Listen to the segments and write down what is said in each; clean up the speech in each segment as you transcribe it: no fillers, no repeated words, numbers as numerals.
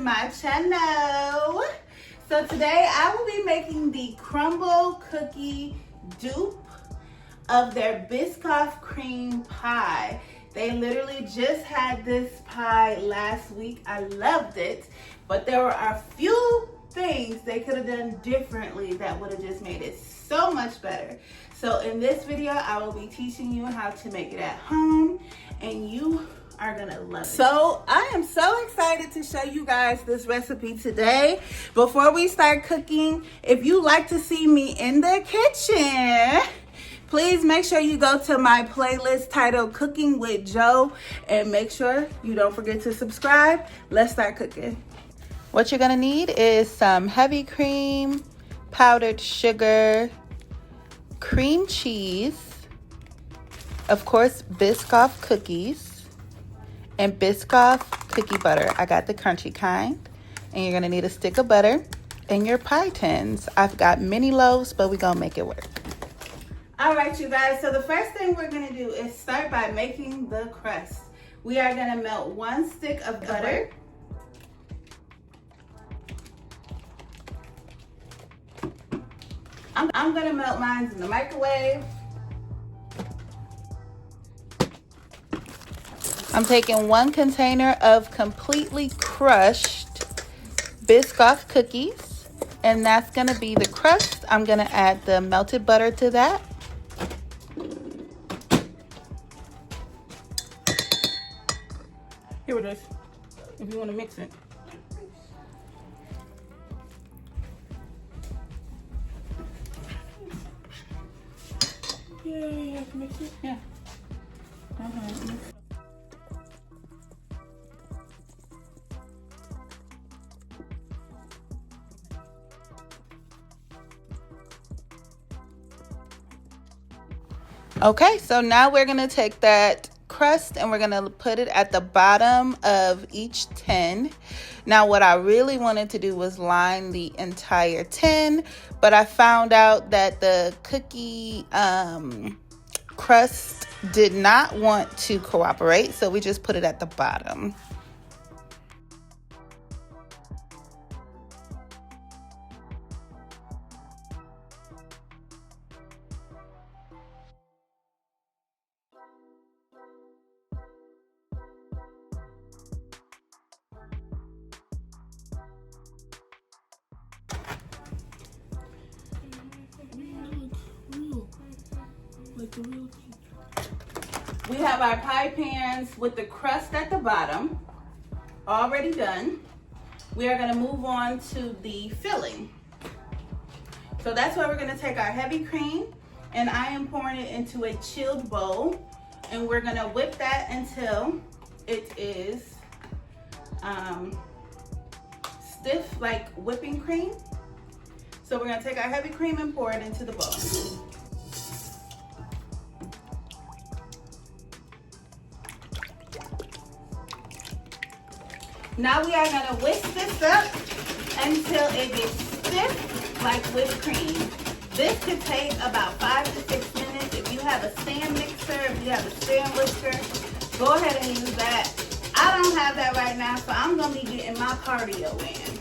my channel. So today I will be making the Crumbl cookie dupe of their Biscoff Cream Pie. They literally just had this pie last week. I loved it, but there were a few things they could have done differently that would have just made it so much better. So in this video, I will be teaching you how to make it at home, and you are gonna love it. So I am so excited to show you guys this recipe today. Before we start cooking, if you like to see me in the kitchen, please make sure you go to my playlist titled Cooking with Joe, and make sure you don't forget to subscribe. Let's start cooking. What you're gonna need is some heavy cream, powdered sugar, cream cheese, of course Biscoff cookies, and Biscoff cookie butter. I got the crunchy kind. And you're gonna need a stick of butter and your pie tins. I've got mini loaves, but we're gonna make it work. All right, you guys, so the first thing we're gonna do is start by making the crust. We are gonna melt 1 stick of butter. I'm gonna melt mine in the microwave. I'm taking 1 container of completely crushed Biscoff cookies, and that's gonna be the crust. I'm gonna add the melted butter to that. Here it is, if you wanna mix it. Yeah, mix it, yeah. Okay, so now we're gonna take that crust and we're gonna put it at the bottom of each tin. Now what I really wanted to do was line the entire tin, but I found out that the cookie crust did not want to cooperate, so we just put it at the bottom. We have our pie pans with the crust at the bottom already done. We are going to move on to the filling. So that's where we're going to take our heavy cream, and I am pouring it into a chilled bowl, and we're going to whip that until it is stiff like whipping cream. So we're going to take our heavy cream and pour it into the bowl. Now we are going to whisk this up until it gets stiff like whipped cream. This could take about 5 to 6 minutes. If you have a stand mixer, if you have a stand whisker, go ahead and use that. I don't have that right now, so I'm going to be getting my cardio in.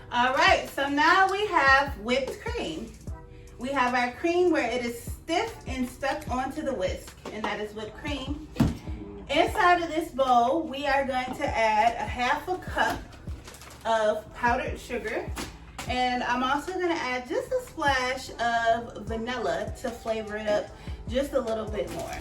All right, so now we have whipped cream. We have our cream where it is stiff and stuck onto the whisk, and that is whipped cream. Inside of this bowl, we are going to add a 1/2 cup of powdered sugar, and I'm also going to add just a splash of vanilla to flavor it up just a little bit more.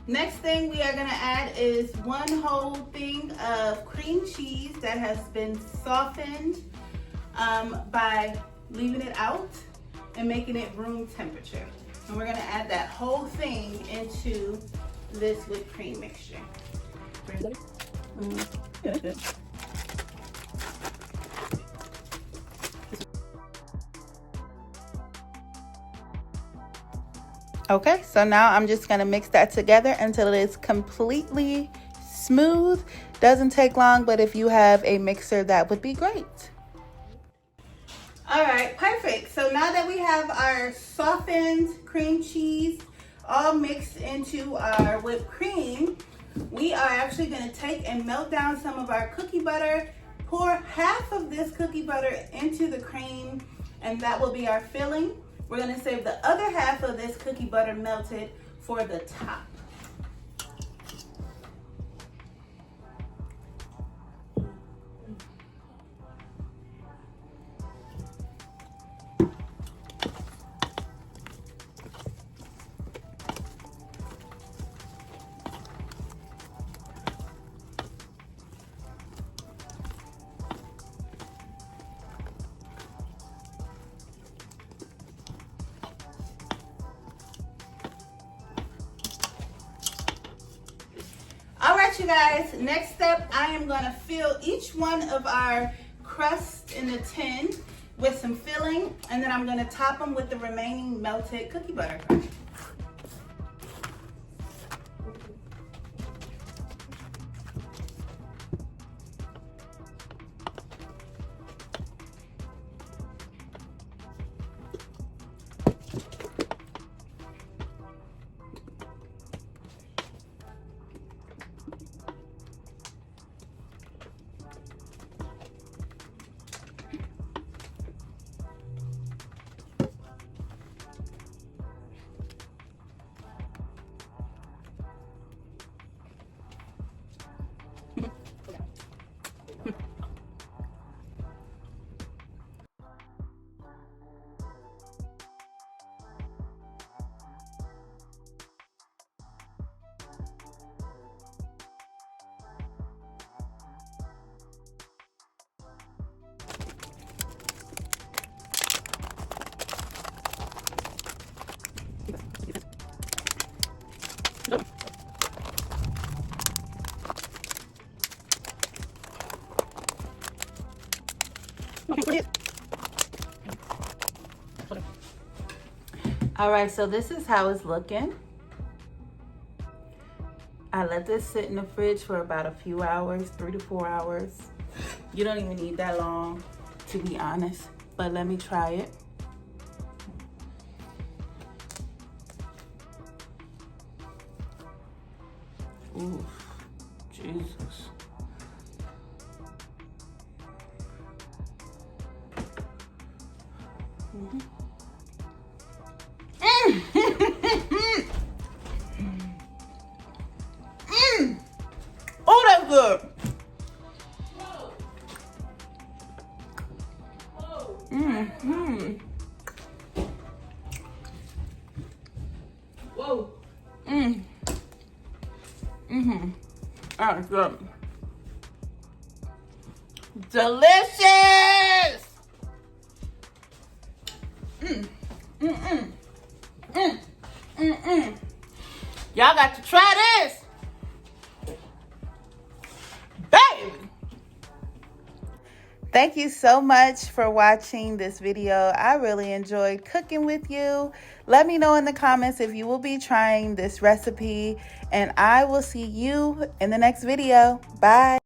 Next thing we are gonna add is 1 whole thing of cream cheese that has been softened by leaving it out and making it room temperature. And we're gonna add that whole thing into this whipped cream mixture. Okay, so now I'm just gonna mix that together until it is completely smooth. Doesn't take long, but if you have a mixer, that would be great. All right, perfect. So now that we have our softened cream cheese all mixed into our whipped cream, we are actually gonna take and melt down some of our cookie butter, pour half of this cookie butter into the cream, and that will be our filling. We're gonna save the other half of this cookie butter melted for the top. You guys, next step, I am gonna fill each one of our crusts in the tin with some filling, and then I'm gonna top them with the remaining melted cookie butter. All right, so this is how it's looking. I let this sit in the fridge for about a few hours, 3 to 4 hours. You don't even need that long, to be honest, but let me try it. Ooh, Jesus. Mm-hmm. Oh, that's good. Mm-hmm. Whoa. Mm-hmm. That's good. Delicious. Y'all got to try this. Baby. Thank you so much for watching this video. I really enjoyed cooking with you. Let me know in the comments if you will be trying this recipe, and I will see you in the next video. Bye.